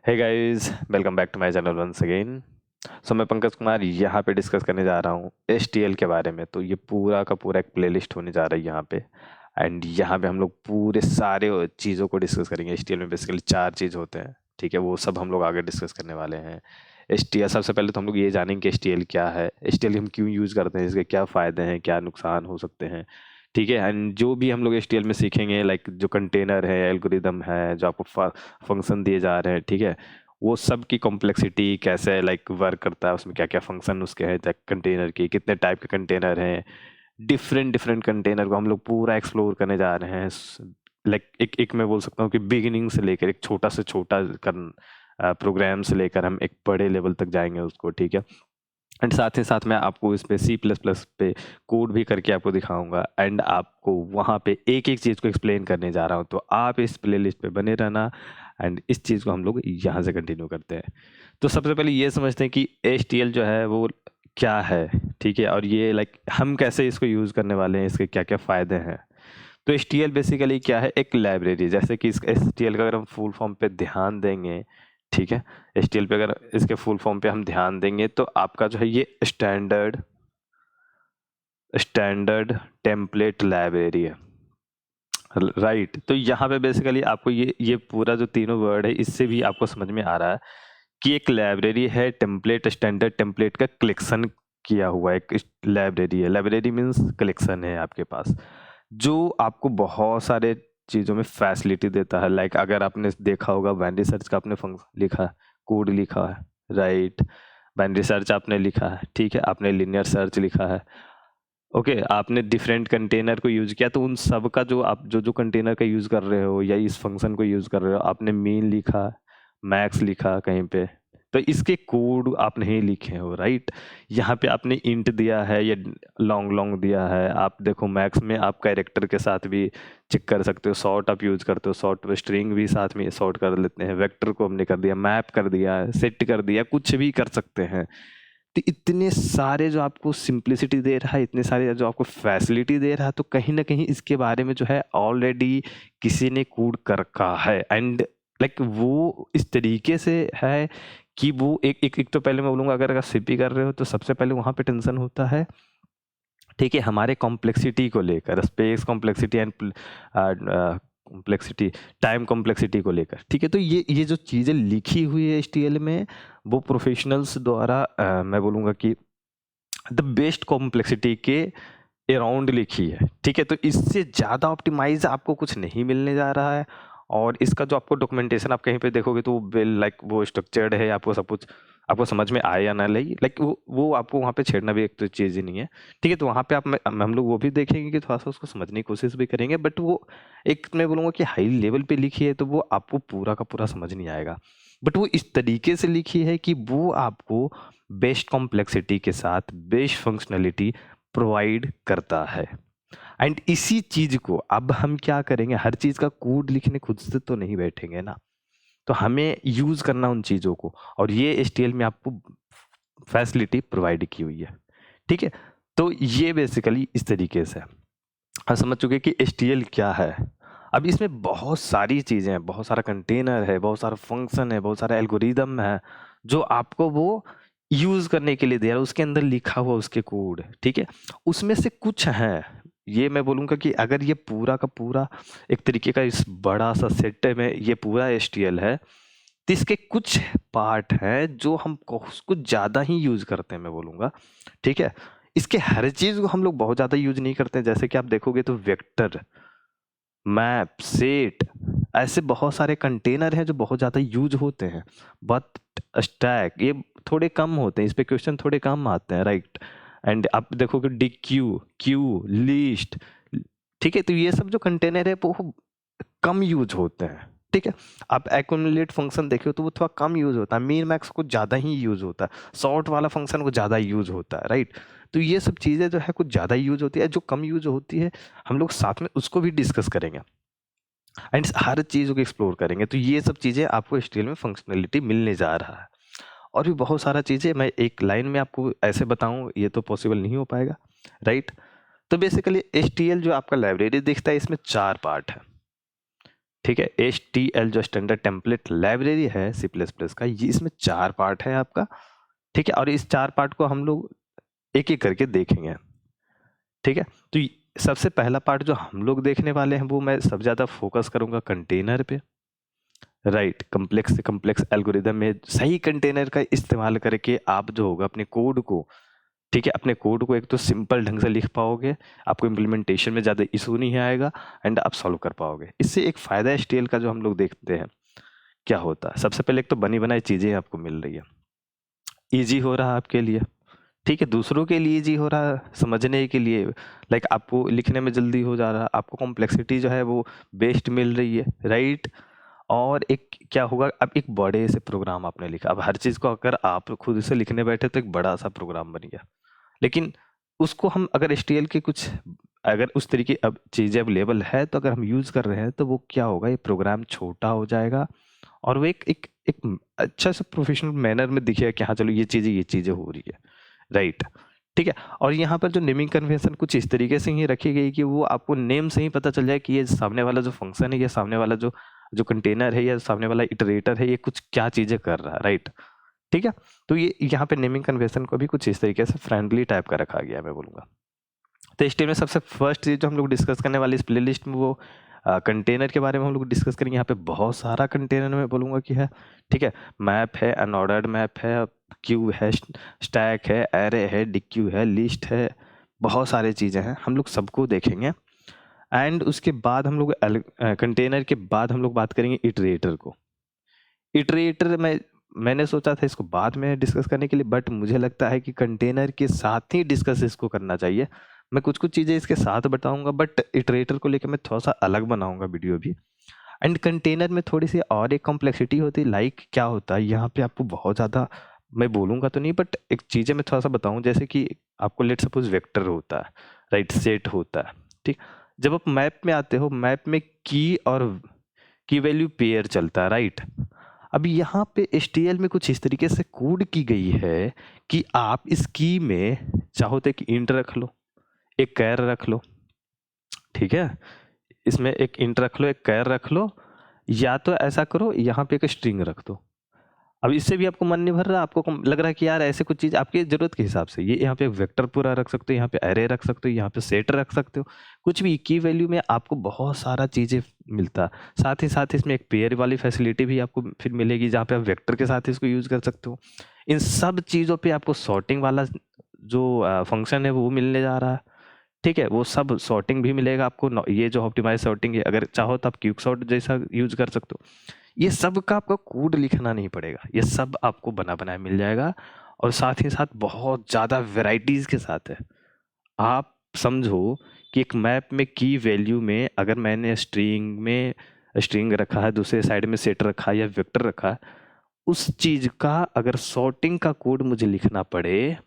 Hey guys, welcome back to my channel once again. So मैं पंकज कुमार यहाँ पे discuss करने जा रहा हूँ HTML के बारे में। तो ये पूरा का पूरा एक प्लेलिस्ट होने जा रहा है यहाँ पे। एंड यहाँ पे हम लोग पूरे सारे चीज़ों को डिस्कस करेंगे। HTML में बेसिकली 4 चीज़ होते हैं, ठीक है। वो सब हम लोग आगे डिस्कस करने वाले हैं। HTML सबसे पहले तो हम लोग ये जानेंगे कि HTML क्या है, HTML हम क्यों यूज़ करते हैं, इसके क्या फ़ायदे हैं, क्या नुकसान हो सकते हैं, ठीक है। एंड जो भी हम लोग HTML में सीखेंगे, लाइक जो कंटेनर है, एल्गोरिदम है, जो आपको फंक्शन दिए जा रहे हैं, ठीक है, वो सब की कॉम्प्लेक्सिटी कैसे लाइक वर्क करता है, उसमें क्या क्या फंक्शन उसके हैं, कंटेनर की कितने टाइप के कंटेनर हैं, डिफरेंट डिफरेंट कंटेनर को हम लोग पूरा एक्सप्लोर करने जा रहे हैं। लाइक एक एक मैं बोल सकता हूँ कि बिगिनिंग से लेकर एक छोटा से छोटा प्रोग्राम से लेकर हम एक बड़े लेवल तक जाएंगे उसको, ठीक है। एंड साथ ही साथ मैं आपको इस पे C++ पे कोड भी करके आपको दिखाऊंगा। एंड आपको वहाँ पे एक एक चीज़ को एक्सप्लेन करने जा रहा हूँ, तो आप इस प्लेलिस्ट पे बने रहना। एंड इस चीज़ को हम लोग यहाँ से कंटिन्यू करते हैं। तो सबसे पहले ये समझते हैं कि HTML जो है वो क्या है, ठीक है, और ये लाइक हम कैसे इसको यूज़ करने वाले हैं, इसके क्या क्या फ़ायदे हैं। तो HTML बेसिकली क्या है, एक लाइब्रेरी। जैसे कि इस HTML का अगर हम फुल फॉर्म पे ध्यान देंगे, ठीक है, HTML पे अगर इसके फुल फॉर्म पे हम ध्यान देंगे तो आपका जो है ये स्टैंडर्ड स्टैंडर्ड टेम्पलेट लाइब्रेरी है, राइट। तो यहाँ पे बेसिकली आपको ये पूरा जो तीनों वर्ड है, इससे भी आपको समझ में आ रहा है कि एक लाइब्रेरी है, टेम्पलेट स्टैंडर्ड टेम्पलेट का कलेक्शन किया हुआ एक लाइब्रेरी है। लाइब्रेरी मीन्स कलेक्शन है आपके पास, जो आपको बहुत सारे चीज़ों में फैसिलिटी देता है। लाइक अगर आपने देखा होगा बाइनरी सर्च का आपने फंक्शन लिखा है, कोड लिखा है, राइट। बाइनरी सर्च आपने लिखा है, ठीक है, आपने लिनियर सर्च लिखा है, ओके, आपने डिफरेंट कंटेनर को यूज किया। तो उन सब का जो आप जो कंटेनर का यूज कर रहे हो या इस फंक्शन को यूज कर रहे हो, आपने मीन लिखा, मैक्स लिखा कहीं पे, तो इसके कोड आप नहीं लिखे हो, राइट। यहाँ पे आपने इंट दिया है या लॉन्ग लॉन्ग दिया है। आप देखो मैक्स में आप कैरेक्टर के साथ भी चेक कर सकते हो, शॉर्ट आप यूज करते हो, शॉर्ट स्ट्रिंग भी साथ में शॉर्ट कर लेते हैं, वेक्टर को हमने कर दिया, मैप कर दिया, सेट कर दिया, कुछ भी कर सकते हैं। तो इतने सारे जो आपको सिंप्लिसिटी दे रहा है, इतने सारे जो आपको फैसिलिटी दे रहा है, तो कहीं ना कहीं इसके बारे में जो है ऑलरेडी किसी ने कोड कर रखा है। एंड लाइक वो इस तरीके से है कि वो एक तो पहले मैं बोलूँगा, अगर सीपी कर रहे हो तो सबसे पहले वहाँ पे टेंशन होता है, ठीक है, हमारे कॉम्प्लेक्सिटी को लेकर, space complexity and complexity, time complexity को लेकर, ठीक है। तो ये जो चीज़ें लिखी हुई है HTML में, वो प्रोफेशनल्स द्वारा मैं बोलूँगा कि द बेस्ट कॉम्प्लेक्सिटी के अराउंड लिखी है, ठीक है। तो इससे ज़्यादा ऑप्टिमाइज आपको कुछ नहीं मिलने जा रहा है। और इसका जो आपको डॉक्यूमेंटेशन आप कहीं पे देखोगे तो वो लाइक वो स्ट्रक्चर्ड है, आपको सब कुछ आपको समझ में आए या ना ले, लाइक वो आपको वहाँ पे छेड़ना भी एक तो चीज़ ही नहीं है, ठीक है। तो वहाँ पे आप हम लोग वो भी देखेंगे कि थोड़ा सा उसको समझने की कोशिश भी करेंगे, बट वो एक मैं बोलूँगा कि हाई लेवल पे लिखी है तो वो आपको पूरा का पूरा समझ नहीं आएगा। बट वो इस तरीके से लिखी है कि वो आपको बेस्ट कॉम्प्लेक्सिटी के साथ बेस्ट फंक्शनलिटी प्रोवाइड करता है। एंड इसी चीज को अब हम क्या करेंगे, हर चीज का कोड लिखने खुद से तो नहीं बैठेंगे ना, तो हमें यूज करना उन चीजों को, और ये HTML में आपको फैसिलिटी प्रोवाइड की हुई है, ठीक है। तो ये बेसिकली इस तरीके से हम समझ चुके कि HTML क्या है। अब इसमें बहुत सारी चीजें हैं, बहुत सारा कंटेनर है, बहुत सारा फंक्शन है, बहुत सारा एल्गोरिदम है, जो आपको वो यूज करने के लिए दे रहा है, उसके अंदर लिखा हुआ उसके कोड, ठीक है। उसमें से कुछ है, ये मैं बोलूँगा कि अगर ये पूरा का पूरा एक तरीके का इस बड़ा सा सेट में ये पूरा HTML है, तो इसके कुछ पार्ट हैं जो हम कुछ ज़्यादा ही यूज करते हैं, मैं बोलूँगा, ठीक है। इसके हर चीज़ को हम लोग बहुत ज़्यादा यूज नहीं करते हैं। जैसे कि आप देखोगे तो वेक्टर, मैप, सेट, ऐसे बहुत सारे कंटेनर हैं जो बहुत ज़्यादा यूज होते हैं। बट स्टैक ये थोड़े कम होते हैं, इस पे क्वेश्चन थोड़े कम आते हैं, राइट। एंड आप देखोगे डी क्यू लिस्ट, ठीक है। तो ये सब जो कंटेनर है वो कम यूज होते हैं, ठीक है। आप एक्यूमुलेट फंक्शन देखो तो वो थोड़ा कम यूज होता है, मीन मैक्स को ज़्यादा ही यूज होता है, सॉर्ट वाला फंक्शन को ज़्यादा यूज होता है, राइट। तो ये सब चीज़ें जो है कुछ ज़्यादा यूज होती है, जो कम यूज होती है हम लोग साथ में उसको भी डिस्कस करेंगे एंड हर चीज़ को एक्सप्लोर करेंगे। तो ये सब चीज़ें आपको HTML में फंक्शनलिटी मिलने जा रहा है। और भी बहुत सारा चीज़ें मैं एक लाइन में आपको ऐसे बताऊं, ये तो पॉसिबल नहीं हो पाएगा, राइट। तो बेसिकली HTML जो आपका लाइब्रेरी दिखता है, इसमें 4 पार्ट है, ठीक है। HTL जो स्टैंडर्ड टेम्पलेट लाइब्रेरी है C++ का, ये इसमें 4 पार्ट है आपका, ठीक है। और इस 4 पार्ट को हम लोग एक एक करके देखेंगे, ठीक है। तो सबसे पहला पार्ट जो हम लोग देखने वाले हैं वो मैं सबसे ज़्यादा फोकस करूंगा कंटेनर पे, राइट। कम्प्लेक्स से कम्प्लेक्स एल्गोरिदम में सही कंटेनर का इस्तेमाल करके आप जो होगा अपने कोड को, ठीक है, अपने कोड को एक तो सिंपल ढंग से लिख पाओगे, आपको इम्प्लीमेंटेशन में ज़्यादा इशू नहीं आएगा एंड आप सॉल्व कर पाओगे। इससे एक फ़ायदा HTML का जो हम लोग देखते हैं क्या होता है, सबसे पहले एक तो बनी बनाई चीज़ें आपको मिल रही है, ईजी हो रहा है आपके लिए, ठीक है। दूसरों के लिए ईजी हो रहा है समझने के लिए, लाइक आपको लिखने में जल्दी हो जा रहा है, आपको कॉम्प्लेक्सिटी जो है वो बेस्ट मिल रही है, राइट। और एक क्या होगा, अब एक बड़े से प्रोग्राम आपने लिखा, अब हर चीज़ को अगर आप खुद से लिखने बैठे तो एक बड़ा सा प्रोग्राम बन गया, लेकिन उसको हम अगर HTML के कुछ, अगर उस तरीके अब चीज़ें अवेलेबल है तो अगर हम यूज़ कर रहे हैं तो वो क्या होगा, ये प्रोग्राम छोटा हो जाएगा और वो एक अच्छा सा प्रोफेशनल मैनर में दिखेगा कि हाँ चलो ये चीज़ें हो रही है, राइट, ठीक है। और यहाँ पर जो नेमिंग कन्वेंशन कुछ इस तरीके से ही रखी गई कि वो आपको नेम से ही पता चल जाए कि ये सामने वाला जो फंक्शन है, या सामने वाला जो जो कंटेनर है, या सामने वाला इटरेटर है, ये कुछ क्या चीज़ें कर रहा है, राइट, ठीक है। तो ये यहाँ पे नेमिंग कन्वेंशन को भी कुछ इस तरीके से फ्रेंडली टाइप का रखा गया है, मैं बोलूँगा। तो HTML में सबसे फर्स्ट चीज़ जो हम लोग डिस्कस करने वाले इस प्लेलिस्ट में वो कंटेनर के बारे में हम लोग डिस्कस करेंगे। यहाँ पे बहुत सारा कंटेनर मैं बोलूँगा कि है, ठीक है। मैप है, अनऑर्डर्ड मैप है, क्यू है, स्टैक है, एरे है, डिक्यू है, लिस्ट है, बहुत सारी चीज़ें हैं, हम लोग सबको देखेंगे। एंड उसके बाद हम लोग कंटेनर के बाद हम लोग बात करेंगे इटरेटर को। इटरेटर मैंने सोचा था इसको बाद में डिस्कस करने के लिए, बट मुझे लगता है कि कंटेनर के साथ ही डिस्कस इसको करना चाहिए। मैं कुछ कुछ चीज़ें इसके साथ बताऊंगा, बट इटरेटर को लेकर मैं थोड़ा सा अलग बनाऊंगा वीडियो भी। एंड कंटेनर में थोड़ी सी और एक कॉम्प्लेक्सिटी होती है, लाइक क्या होता है यहाँ पे आपको बहुत ज़्यादा मैं बोलूँगा तो नहीं, बट एक चीज़ें मैं थोड़ा सा बताऊँ, जैसे कि आपको लेट सपोज वेक्टर होता है, राइट, सेट होता है, ठीक। जब आप मैप में आते हो, मैप में की और की वैल्यू पेयर चलता है, राइट। अब यहाँ पे HTML में कुछ इस तरीके से कोड की गई है कि आप इस की में चाहो तो एक इंट रख लो, एक कैर रख लो, ठीक है। इसमें एक इंट रख लो, एक कैर रख लो, या तो ऐसा करो यहाँ पे एक स्ट्रिंग रख दो। अब इससे भी आपको मन नहीं भर रहा, आपको लग रहा है कि यार ऐसे कुछ चीज़ आपकी ज़रूरत के हिसाब से, ये यहाँ पे वेक्टर पूरा रख सकते हो, यहाँ पे एरे रख सकते हो, यहाँ पे सेट रख सकते हो, कुछ भी की वैल्यू में आपको बहुत सारा चीज़ें मिलता है। साथ ही साथ इसमें एक पेयर वाली फैसिलिटी भी आपको फिर मिलेगी, जहाँ पे आप वेक्टर के साथ इसको यूज़ कर सकते हो। इन सब चीज़ों पे आपको सॉर्टिंग वाला जो फंक्शन है वो मिलने जा रहा है, ठीक है। वो सब सॉर्टिंग भी मिलेगा आपको, ये जो ऑप्टिमाइज सॉर्टिंग है, अगर चाहो तो आप क्विक सॉर्ट जैसा यूज कर सकते हो। ये सब का आपको कोड लिखना नहीं पड़ेगा, ये सब आपको बना बनाया मिल जाएगा, और साथ ही साथ बहुत ज़्यादा वेराइटीज़ के साथ है। आप समझो कि एक मैप में की वैल्यू में अगर मैंने स्ट्रिंग रखा है, दूसरे साइड में सेट रखा है या वेक्टर रखा है, उस चीज़ का अगर सॉर्टिंग का कोड मुझे लिखना पड़े,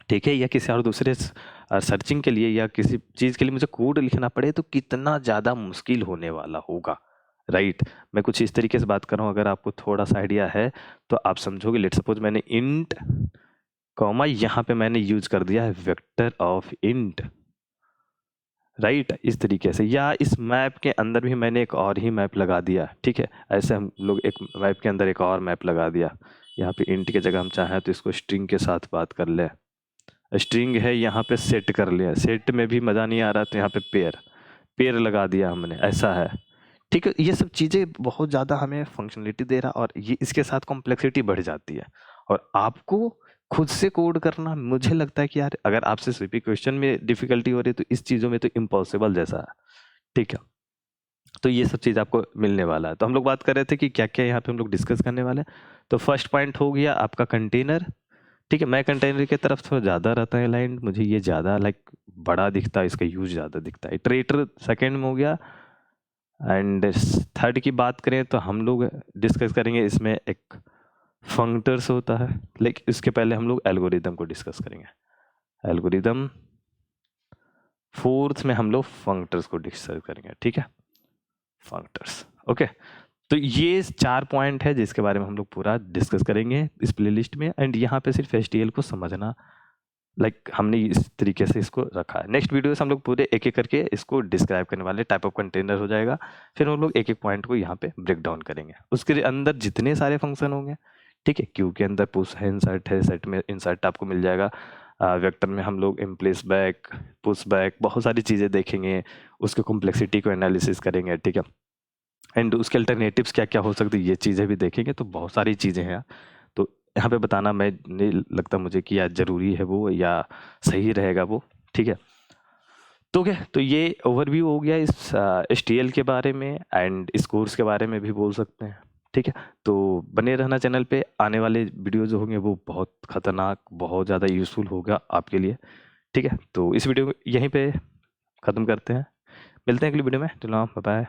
ठीक है, या किसी और दूसरे सर्चिंग के लिए या किसी चीज़ के लिए मुझे कोड लिखना पड़े तो कितना ज़्यादा मुश्किल होने वाला होगा, राइट। मैं कुछ इस तरीके से बात कर रहा हूँ, अगर आपको थोड़ा सा आइडिया है तो आप समझोगे। लेट सपोज मैंने इंट कॉमा यहाँ पे मैंने यूज कर दिया है वेक्टर ऑफ इंट, राइट, इस तरीके से, या इस मैप के अंदर भी मैंने एक और ही मैप लगा दिया, ठीक है। ऐसे हम लोग एक मैप के अंदर एक और मैप लगा दिया, यहाँ पे इंट की जगह हम चाहें तो इसको स्ट्रिंग के साथ बात कर ले, स्ट्रिंग है यहाँ पे सेट कर लिया, सेट में भी मज़ा नहीं आ रहा तो यहाँ पे पेयर लगा दिया हमने, ऐसा है, ठीक है। ये सब चीज़ें बहुत ज़्यादा हमें फंक्शनलिटी दे रहा, और ये इसके साथ कॉम्प्लेक्सिटी बढ़ जाती है, और आपको खुद से कोड करना मुझे लगता है कि यार अगर आपसे सीपी क्वेश्चन में डिफिकल्टी हो रही है तो इस चीज़ों में तो इम्पॉसिबल जैसा है, ठीक है। तो ये सब चीज़ आपको मिलने वाला है। तो हम लोग बात कर रहे थे कि क्या क्या यहाँ पे हम लोग डिस्कस करने वाले हैं। तो फर्स्ट पॉइंट हो गया आपका कंटेनर, ठीक है। मैं कंटेनर की तरफ थोड़ा ज़्यादा रहता है अलाइंड, मुझे ये ज़्यादा लाइक बड़ा दिखता है, इसका यूज ज़्यादा दिखता है। इटरेटर सेकंड में हो गया, एंड थर्ड की बात करें तो हम लोग डिस्कस करेंगे इसमें एक फंक्टर्स होता है, लेकिन इसके पहले हम लोग एल्गोरिदम को डिस्कस करेंगे। एल्गोरिदम फोर्थ में हम लोग फंक्टर्स को डिस्कस करेंगे, ठीक है, फंक्टर्स, ओके। तो ये 4 पॉइंट है जिसके बारे में हम लोग पूरा डिस्कस करेंगे इस प्लेलिस्ट में, एंड यहाँ पे सिर्फ HTML को समझना लाइक हमने इस तरीके से इसको रखा है। नेक्स्ट वीडियो से हम लोग पूरे एक एक करके इसको डिस्क्राइब करने वाले, टाइप ऑफ कंटेनर हो जाएगा, फिर हम लोग एक एक पॉइंट को यहाँ पे ब्रेक डाउन करेंगे। उसके अंदर जितने सारे फंक्शन होंगे, ठीक है, क्यू के अंदर पुश है, इंसर्ट है, सेट में इंसर्ट आपको मिल जाएगा, वेक्टर में हम लोग इम्प्लेस बैक, पुश बैक, बहुत सारी चीज़ें देखेंगे, उसके कॉम्प्लेक्सिटी को एनालिसिस करेंगे, ठीक है, एंड उसके अल्टरनेटिव्स क्या क्या हो सकते हैं, ये चीज़ें भी देखेंगे। तो बहुत सारी चीज़ें हैं, तो यहाँ पे बताना मैं नहीं लगता मुझे कि यार ज़रूरी है वो या सही रहेगा वो, ठीक है। तो क्या, तो ये ओवरव्यू हो गया इस HTML के बारे में, एंड इस कोर्स के बारे में भी बोल सकते हैं, ठीक है। तो बने रहना चैनल पे, आने वाले वीडियो जो होंगे वो बहुत खतरनाक, बहुत ज़्यादा यूज़फुल होगा आपके लिए, ठीक है। तो इस वीडियो को यहीं पे ख़त्म करते हैं, मिलते हैं अगली वीडियो में, चलो बाय बाय।